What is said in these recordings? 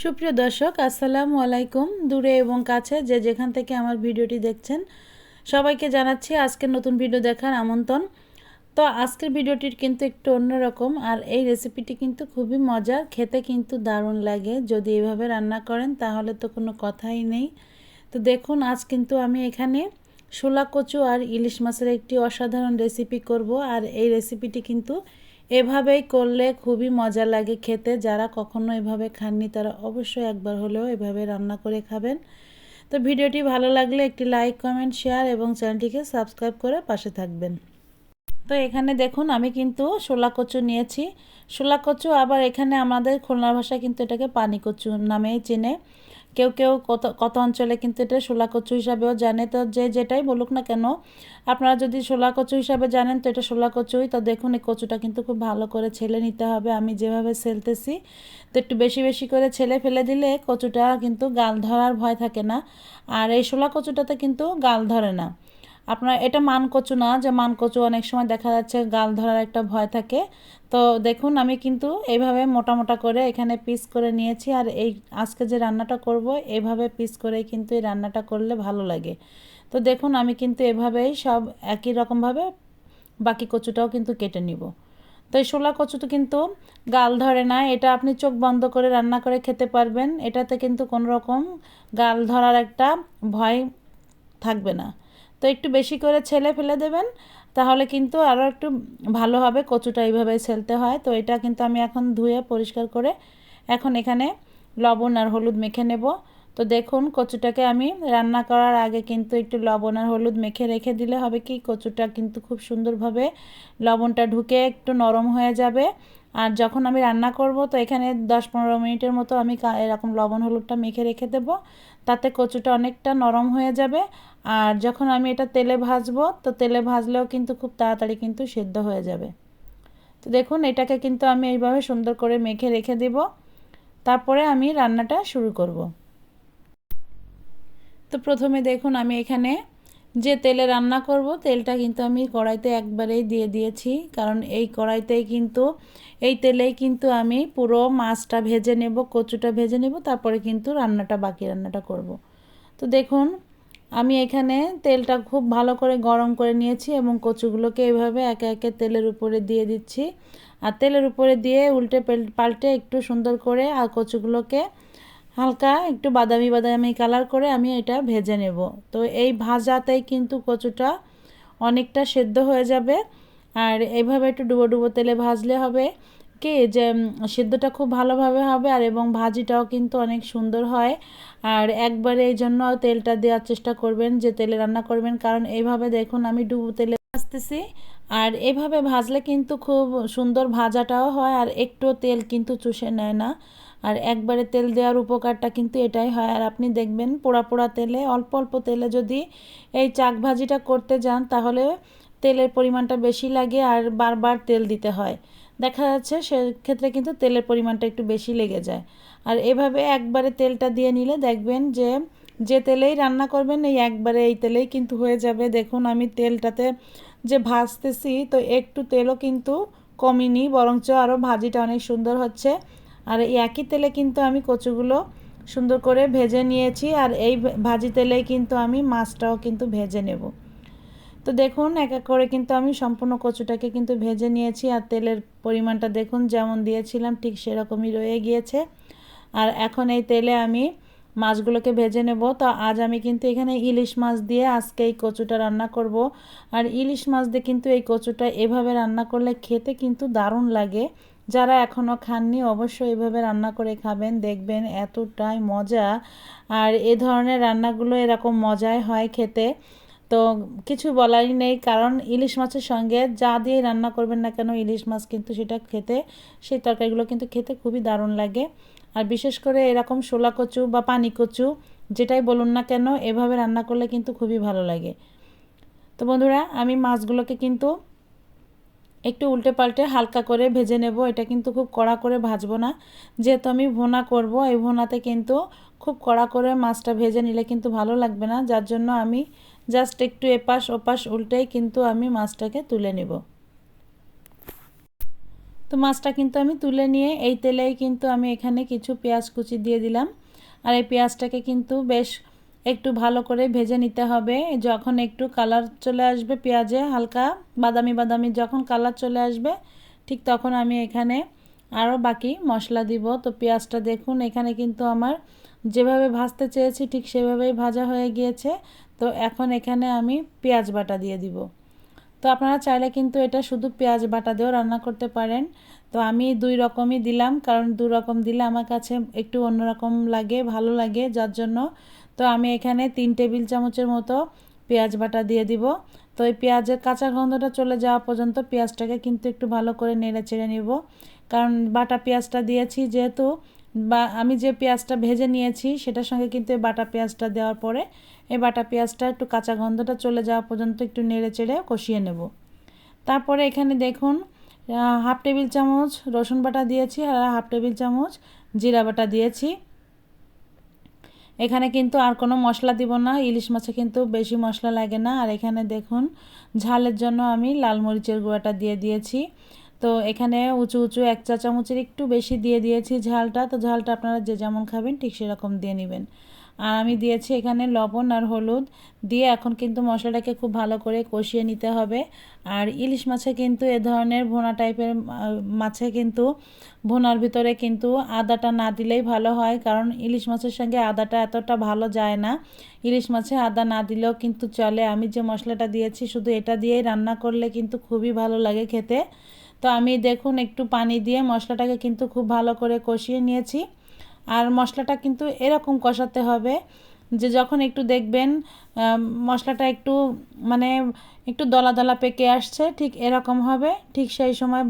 সুপ্রিয় দর্শক, আসসালামু আলাইকুম। দূরে এবং কাছে যে যেখান থেকে আমার ভিডিওটি দেখছেন সবাইকে জানাচ্ছি আজকের নতুন ভিডিও দেখার আমন্ত্রণ। তো আজকের ভিডিওটির কিন্তু একটু অন্যরকম, আর এই রেসিপিটি কিন্তু খুবই মজার, খেতে কিন্তু দারুণ লাগে। যদি এভাবে রান্না করেন তাহলে তো কোনো কথাই নেই। তো দেখুন, আজ কিন্তু আমি এখানে শোলা কচু আর ইলিশ মাছের একটি অসাধারণ রেসিপি করব। আর এই রেসিপিটি কিন্তু এভাবেই করলে খুবই মজা লাগে খেতে। যারা কখনো এভাবে খাননি তারা অবশ্যই একবার হলেও এভাবে রান্না করে খাবেন। তো ভিডিওটি ভালো লাগলে একটি লাইক, কমেন্ট, শেয়ার এবং চ্যানেলটিকে সাবস্ক্রাইব করে পাশে থাকবেন। তো এখানে দেখুন, আমি কিন্তু শোলা কচু নিয়েছি। শোলা কচু আবার এখানে আমাদের খুলনার ভাষায় কিন্তু এটাকে পানি কচু নামেই চেনে। কেউ কেউ কত কত অঞ্চলে কিন্তু এটা শোলা কচু হিসাবেও জানে। তো যে যেটাই বলুক না কেন, আপনারা যদি শোলা কচু হিসাবে জানেন তো এটা শোলা কচুই। তো দেখুন, এই কচুটা কিন্তু খুব ভালো করে ছেলে নিতে হবে। আমি যেভাবে ছেলতেছি, তো একটু বেশি বেশি করে ছেলে ফেলে দিলে কচুটা কিন্তু গাল ধরার ভয় থাকে না। আর এই শোলা কচুটাতে কিন্তু গাল ধরে না। আপনার এটা মান কচু না, যে মান কচু অনেক সময় দেখা যাচ্ছে গাল ধরার একটা ভয় থাকে। তো দেখুন, আমি কিন্তু এইভাবে মোটা মোটা করে এখানে পিস করে নিয়েছি। আর এই আজকে যে রান্নাটা করব এইভাবে পিস করেই কিন্তু এই রান্নাটা করলে ভালো লাগে। তো দেখুন, আমি কিন্তু এভাবেই সব একই রকমভাবে বাকি কচুটাও কিন্তু কেটে নিব। তো এই শোলা কচু তো কিন্তু গাল ধরে না, এটা আপনি চোখ বন্ধ করে রান্না করে খেতে পারবেন। এটাতে কিন্তু কোনো রকম গাল ধরার একটা ভয় থাকবে না। তো একটু বেশি করে ছেলে ফেলে দেবেন, তাহলে কিন্তু আরও একটু ভালো হবে। কচুটা এইভাবে ছেলতে হয়। তো এটা কিন্তু আমি এখন ধুয়ে পরিষ্কার করে এখন এখানে লবণ আর হলুদ মেখে নেব। তো দেখুন, কচুটাকে আমি রান্না করার আগে কিন্তু একটু লবণ আর হলুদ মেখে রেখে দিলে হবে কি, কচুটা কিন্তু খুব সুন্দরভাবে লবণটা ঢুকে একটু নরম হয়ে যাবে। আর যখন আমি রান্না করব তো এখানে 10-15 মিনিটের মতো আমি এরকম লবণ হলুদটা মেখে রেখে দেব। তাতে কচুটা অনেকটা নরম হয়ে যাবে। আর যখন আমি এটা তেলে ভাজবো তো তেলে ভাজলেও কিন্তু খুব তাড়াতাড়ি কিন্তু সেদ্ধ হয়ে যাবে। তো দেখুন, এটাকে কিন্তু আমি এইভাবে সুন্দর করে মেখে রেখে দেব। তারপরে আমি রান্নাটা শুরু করব। তো প্রথমে দেখুন, আমি এখানে যে তেলে রান্না করব তেলটা কিন্তু আমি কড়াইতে একবারেই দিয়ে দিয়েছি। কারণ এই কড়াইতেই কিন্তু এই তেলেই কিন্তু আমি পুরো মাছটা ভেজে নেব, কচুটা ভেজে নেব, তারপরে কিন্তু বাকি রান্নাটা করব। তো দেখুন, আমি এখানে তেলটা খুব ভালো করে গরম করে নিয়েছি এবং কচুগুলোকে এইভাবে একে একে তেলের উপরে দিয়ে দিচ্ছি। আর তেলের উপরে দিয়ে উল্টে পাল্টে একটু সুন্দর করে আর কচুগুলোকে হালকা একটু বাদামি বাদামি কালার করে আমি এটা ভেজে নেব। তো এই ভাজাতেই কিন্তু কচুটা অনেকটা সেদ্ধ হয়ে যাবে। আর এইভাবে একটু ডুবো ডুবো তেলে ভাজলে হবে কি, যে সেদ্ধটা খুব ভালোভাবে হবে আর এবং ভাজিটাও কিন্তু অনেক সুন্দর হয়। আর একবারে এই জন্য তেলটা দেওয়ার চেষ্টা করবেন যে তেলে রান্না করবেন, কারণ এইভাবে দেখুন আমি ডুবো তেলে ভাজতেছি। আর এভাবে ভাজলে কিন্তু খুব সুন্দর ভাজাটাও হয় আর একটু তেল কিন্তু চুষে নেয় না। আর একবারে তেল দেওয়ার উপকারটা কিন্তু এটাই হয়। আর আপনি দেখবেন, পোড়া পোড়া তেলে অল্প অল্প তেলে যদি এই চাক ভাজিটা করতে যান তাহলে তেলের পরিমাণটা বেশি লাগে আর বারবার তেল দিতে হয়। দেখা যাচ্ছে সেক্ষেত্রে কিন্তু তেলের পরিমাণটা একটু বেশি লেগে যায়। আর এভাবে একবারে তেলটা দিয়ে নিলে দেখবেন যে যে তেলেই রান্না করবেন এই একবারে এই তেলেই কিন্তু হয়ে যাবে। দেখুন, আমি তেলটাতে যে ভাজতেছি তো একটু তেলও কিন্তু কমিনি, বরঞ্চ আরও ভাজিটা অনেক সুন্দর হচ্ছে। আর এই একই তেলে কিন্তু আমি কচুগুলো সুন্দর করে ভেজে নিয়েছি। আর এই ভাজি তেলেই কিন্তু আমি মাছটাও কিন্তু ভেজে নেব। তো দেখুন, এক এক করে কিন্তু আমি সম্পূর্ণ কচুটাকে কিন্তু ভেজে নিয়েছি। আর তেলের পরিমাণটা দেখুন যেমন দিয়েছিলাম ঠিক সেরকমই রয়ে গিয়েছে। আর এখন এই তেলে আমি মাছগুলোকে ভেজে নেব। তো আজ আমি কিন্তু এখানে ইলিশ মাছ দিয়ে আজকে এই কচুটা রান্না করব। আর ইলিশ মাছ দিয়ে কিন্তু এই কচুটা এভাবে রান্না করলে খেতে কিন্তু দারুণ লাগে। যারা এখনও খাননি অবশ্যই এভাবে রান্না করে খাবেন, দেখবেন এতটাই মজা। আর এ ধরনের রান্নাগুলো এরকম মজাই হয় খেতে। তো কিছু বলারই নেই, কারণ ইলিশ মাছের সঙ্গে যা দিয়ে রান্না করবেন না কেন ইলিশ মাছ কিন্তু সেটা খেতে, সেই তরকারিগুলো কিন্তু খেতে খুবই দারুণ লাগে। আর বিশেষ করে এরকম শোলা কচু বা পানি কচু যেটাই বলুন না কেন এভাবে রান্না করলে কিন্তু খুবই ভালো লাগে। তো বন্ধুরা, আমি মাছগুলোকে কিন্তু একটু উল্টে পাল্টে হালকা করে ভেজে নেব। এটা কিন্তু খুব কড়া করে ভাজবো না, যেহেতু আমি ভুনা করব। এই ভুনাতে কিন্তু খুব কড়া করে মাছটা ভেজে নিলে কিন্তু ভালো লাগবে না, যার জন্য আমি জাস্ট একটু এপাশ ওপাশ উল্টেই কিন্তু আমি মাছটাকে তুলে নেব। তো মাছটা কিন্তু আমি তুলে নিয়ে এই তেলেই কিন্তু আমি এখানে কিছু পেঁয়াজ কুচি দিয়ে দিলাম। আর এই পেঁয়াজটাকে কিন্তু বেশ একটু ভালো করে ভেজে নিতে হবে। যখন একটু কালার চলে আসবে পেঁয়াজে, হালকা বাদামি বাদামি যখন কালার চলে আসবে, ঠিক তখন আমি এখানে আরও বাকি মশলা দিব। তো পেঁয়াজটা দেখুন এখানে কিন্তু আমার যেভাবে ভাজতে চেয়েছি ঠিক সেভাবেই ভাজা হয়ে গিয়েছে। তো এখন এখানে আমি পেঁয়াজ বাটা দিয়ে দিব। তো আপনারা চাইলে কিন্তু এটা শুধু পেঁয়াজ বাটা দিয়েও রান্না করতে পারেন। তো আমি দুই রকমই দিলাম, কারণ দু রকম দিলে আমার কাছে একটু অন্যরকম লাগে, ভালো লাগে, যার জন্য তো আমি এখানে 3 টেবিল চামচের মতো পেঁয়াজ বাটা দিয়ে দিব। তো এই পেঁয়াজের কাঁচা গন্ধটা চলে যাওয়া পর্যন্ত পেঁয়াজটাকে কিন্তু একটু ভালো করে নেড়ে চেড়ে নিব, কারণ বাটা পেঁয়াজটা দিয়েছি যেহেতু, বা আমি যে পেঁয়াজটা ভেজে নিয়েছি সেটার সঙ্গে কিন্তু এই বাটা পেঁয়াজটা দেওয়ার পরে এই বাটা পেঁয়াজটা একটু কাঁচা গন্ধটা চলে যাওয়া পর্যন্ত একটু নেড়ে চেড়ে কষিয়ে নেব। তারপরে এখানে দেখুন হাফ টেবিল চামচ রসুন বাটা দিয়েছি আর হাফ টেবিল চামচ জিরা বাটা দিয়েছি। এখানে কিন্তু আর কোনো মশলা দিব না, ইলিশ মাছে কিন্তু বেশি মশলা লাগে না। আর এখানে দেখুন ঝালের জন্য আমি লাল মরিচের গুঁড়াটা দিয়ে দিয়েছি। তো এখানে উঁচু উঁচু 1 চা চামচের একটু বেশি দিয়ে দিয়েছি ঝালটা। তো ঝালটা আপনারা যে যেমন খাবেন ঠিক সেরকম দিয়ে নেবেন। আর আমি দিয়েছি এখানে লবণ আর হলুদ দিয়ে এখন কিন্তু মশলাটাকে খুব ভালো করে কষিয়ে নিতে হবে। আর ইলিশ মাছে কিন্তু এ ধরনের ভুনা টাইপের মাছে কিন্তু ভুনার ভিতরে কিন্তু আদাটা না দিলেই ভালো হয়, কারণ ইলিশ মাছের সঙ্গে আদাটা এতটা ভালো যায় না। ইলিশ মাছে আদা না দিলেও কিন্তু চলে। আমি যে মশলাটা দিয়েছি শুধু এটা দিয়েই রান্না করলে কিন্তু খুবই ভালো লাগে খেতে। তো আমি দেখুন একটু পানি দিয়ে মশলাটাকে কিন্তু খুব ভালো করে কষিয়ে নিয়েছি। আর মশলাটা কিন্তু এরকম কষাতে হবে যে যখন একটু দেখবেন মশলাটা একটু মানে একটু দলা দলা পেকে আসছে, ঠিক এরকম হবে। ঠিক সেই সময়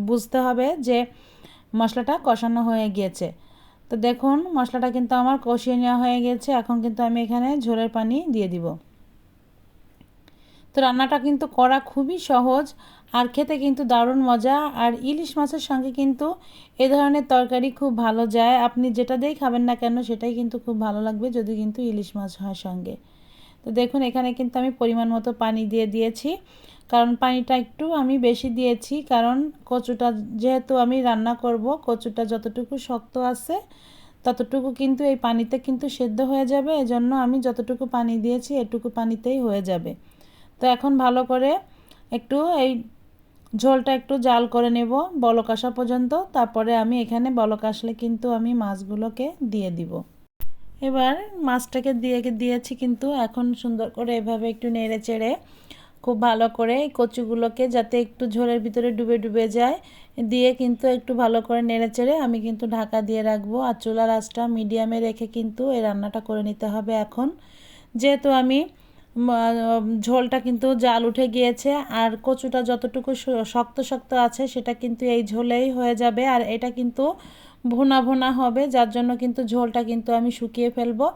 বুঝতে হবে যে মশলাটা কষানো হয়ে গিয়েছে। তো দেখুন মশলাটা কিন্তু আমার কষিয়ে নেওয়া হয়ে গেছে। এখন কিন্তু আমি এখানে ঝোলের পানি দিয়ে দিব। তো রান্নাটা কিন্তু করা খুবই সহজ আর খেতে কিন্তু দারুণ মজা। আর ইলিশ মাছের সঙ্গে কিন্তু এ ধরনের তরকারি খুব ভালো যায়। আপনি যেটা দিয়েই খাবেন না কেন সেটাই কিন্তু খুব ভালো লাগবে যদি কিন্তু ইলিশ মাছ হয় সঙ্গে। তো দেখুন এখানে কিন্তু আমি পরিমাণ মতো পানি দিয়ে দিয়েছি, কারণ পানিটা একটু আমি বেশি দিয়েছি, কারণ কচুটা যেহেতু আমি রান্না করব, কচুটা যতটুকু শক্ত আছে ততটুকু কিন্তু এই পানিতে কিন্তু সেদ্ধ হয়ে যাবে। এজন্য আমি যতটুকু পানি দিয়েছি এটুকু পানিতেই হয়ে যাবে। তো এখন ভালো করে একটু এই ঝোলটা একটু জাল করে নেব বলক আসা পর্যন্ত। তারপরে আমি এখানে বলক আসলে কিন্তু আমি মাছগুলোকে দিয়ে দিব। এবার মাছটাকে দিয়েছি কিন্তু এখন সুন্দর করে এভাবে একটু নেড়ে চেড়ে খুব ভালো করে এই কচুগুলোকে যাতে একটু ঝোলের ভিতরে ডুবে ডুবে যায় দিয়ে কিন্তু একটু ভালো করে নেড়ে চেড়ে আমি কিন্তু ঢাকা দিয়ে রাখবো। আর চুলার আঁচটা মিডিয়ামে রেখে কিন্তু এই রান্নাটা করে নিতে হবে। এখন যেহেতু আমি ঝোলটা কিন্তু জাল উঠে গিয়েছে আর কচুটা যতটুকু শক্ত শক্ত আছে সেটা কিন্তু এই ঝোলেই হয়ে যাবে। আর এটা কিন্তু ভুনা ভুনা হবে, যার জন্য কিন্তু ঝোলটা কিন্তু আমি শুকিয়ে ফেলবো।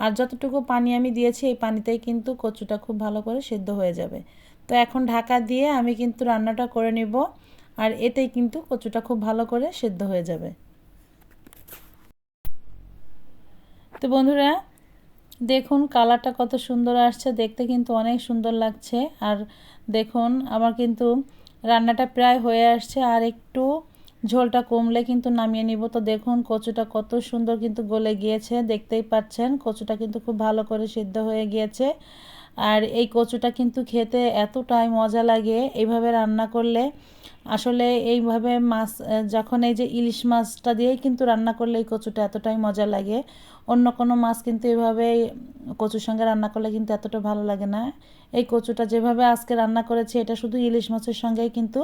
আর যতটুকু পানি আমি দিয়েছি এই পানিতেই কিন্তু কচুটা খুব ভালো করে সেদ্ধ হয়ে যাবে। তো এখন ঢাকা দিয়ে আমি কিন্তু রান্নাটা করে নিব, আর এতেই কিন্তু কচুটা খুব ভালো করে সেদ্ধ হয়ে যাবে। তো বন্ধুরা দেখুন কালারটা কত সুন্দর আসছে, দেখতে কিন্তু অনেক সুন্দর লাগছে। আর দেখুন আমার কিন্তু রান্নাটা প্রায় হয়ে আসছে, আর একটু ঝোলটা কমলে কিন্তু নামিয়ে নিব। তো দেখুন কচুটা কত সুন্দর কিন্তু গলে গিয়েছে, দেখতেই পাচ্ছেন কচুটা কিন্তু খুব ভালো করে সিদ্ধ হয়ে গিয়েছে। আর এই কচুটা কিন্তু খেতে এতটাই মজা লাগে এইভাবে রান্না করলে। আসলে এইভাবে মাছ যখন এই যে ইলিশ মাছটা দিয়েই কিন্তু রান্না করলে এই কচুটা এতটাই মজা লাগে। অন্য কোনো মাছ কিন্তু এভাবে কচুর সঙ্গে রান্না করলে কিন্তু এতটা ভালো লাগে না। এই কচুটা যেভাবে আজকে রান্না করেছি এটা শুধু ইলিশ মাছের সঙ্গেই কিন্তু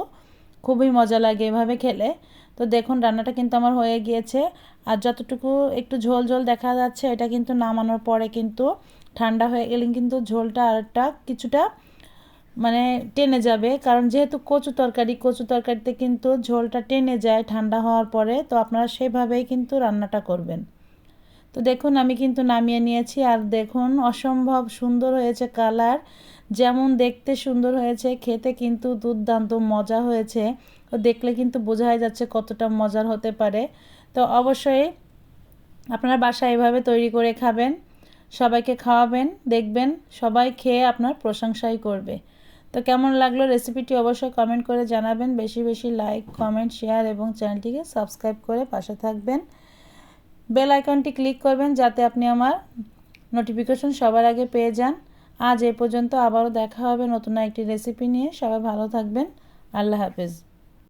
খুবই মজা লাগে এভাবে খেলে। তো দেখুন রান্নাটা কিন্তু আমার হয়ে গিয়েছে। আর যতটুকু একটু ঝোল ঝোল দেখা যাচ্ছে এটা কিন্তু নামানোর পরে কিন্তু ঠান্ডা হয়ে গেলে কিন্তু ঝোলটা আরেকটা কিছুটা মানে টেনে যাবে, কারণ যেহেতু কচু তরকারিতে কিন্তু ঝোলটা টেনে যায় ঠান্ডা হওয়ার পরে। তো আপনারা সেভাবেই কিন্তু রান্নাটা করবেন। তো দেখুন আমি কিন্তু নামিয়ে নিয়েছি, আর দেখুন অসম্ভব সুন্দর হয়েছে কালার, যেমন দেখতে সুন্দর হয়েছে খেতে কিন্তু দুর্দান্ত মজা হয়েছে। তো দেখলে কিন্তু বোঝাই যাচ্ছে কতটা মজার হতে পারে। তো অবশ্যই আপনারা বাসায় এভাবে তৈরি করে খাবেন, সবাইকে খাওয়াবেন, দেখবেন সবাই খেয়ে আপনার প্রশংসাই করবে। তো তো কেমন লাগলো রেসিপিটি অবশ্যই কমেন্ট করে জানাবেন। বেশি বেশি লাইক, কমেন্ট, শেয়ার এবং চ্যানেলটিকে সাবস্ক্রাইব করে পাশে থাকবেন। বেল আইকনটি ক্লিক করবেন যাতে আপনি আমার নোটিফিকেশন সবার আগে পেয়ে যান। আজ এই পর্যন্ত, আবারও দেখা হবে নতুন একটি রেসিপি নিয়ে। সবাই ভালো থাকবেন। আল্লাহ হাফেজ।